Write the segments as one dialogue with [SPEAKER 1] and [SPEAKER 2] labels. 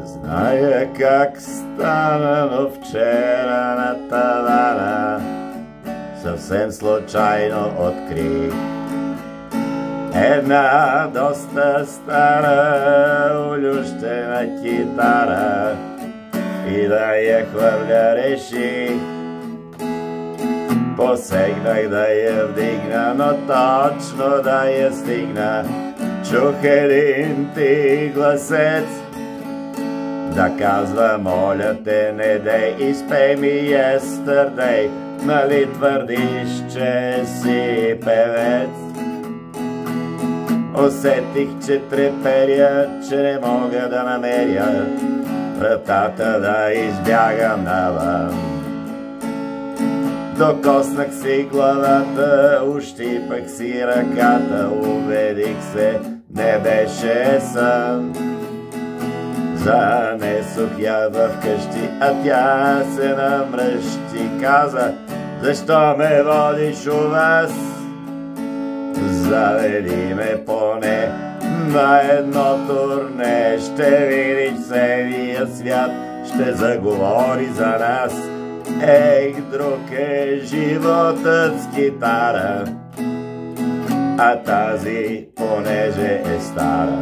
[SPEAKER 1] Зная как стана, но вчера на тавана съвсем случайно открих една доста стара улющена китара и да я хвърля реших. Посегнах да я вдигна, но точно да я стигна. Чух един ти гласец да казва: моля те, не дей, изпей ми Yesterday. Нали твърдиш, че си певец? Усетих, че треперя, че не мога да намеря вратата да избягам навън. Докоснах си главата, ущипах си ръката, убедих се, не беше сън. Занесох я вкъщи, а тя се намръщи, каза: защо ме водиш у вас? Заведи ме поне на едно турне, ще видиш целия свят, ще заговори за нас. Ех, друг е животът с китара, а тази, понеже е стара,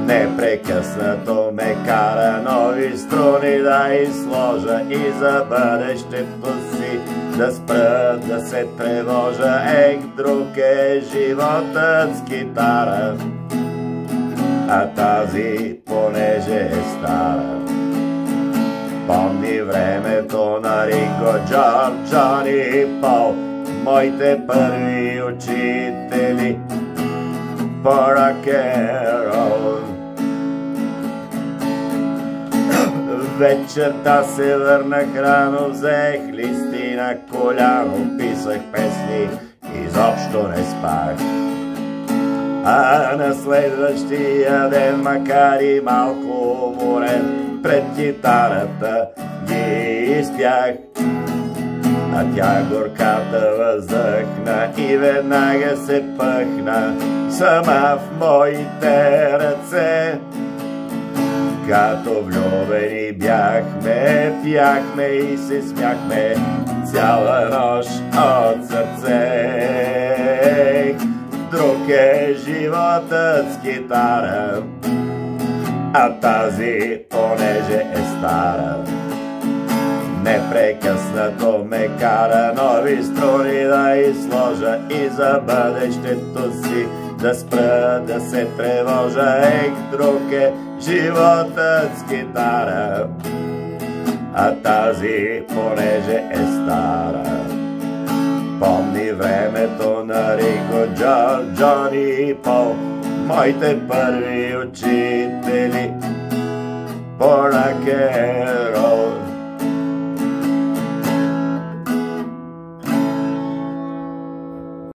[SPEAKER 1] непрекъснато ме кара нови струни да изложа и за бъдещето си да спра да се тревожа. Ех, друг е животът с китара, а тази, понеже е стара. Помни времето на Ринго, Джордж, Джони и Пол, моите първи учители по рок-н-рол. Вечерта се върнах рано, взех листи на коляно, писах песни, изобщо не спах. А на следващия ден, макар и малко уморен, пред китарата ги изпях. А тя горката въздъхна и веднага се пъхна сама в моите ръце. Като влюбени бяхме, пяхме и се смяхме цяла нощ от сърце. Друг е животът с китара, а тази, понеже е стара, непрекъснато ме кара нови струни да изложа и за бъдещето си да спра да се тревожа. Ех, друг е животът с китара, а тази, понеже е стара. Помни времето на Ринго, Джордж, Джони и Пол, моите първи учители по рок-н-рол.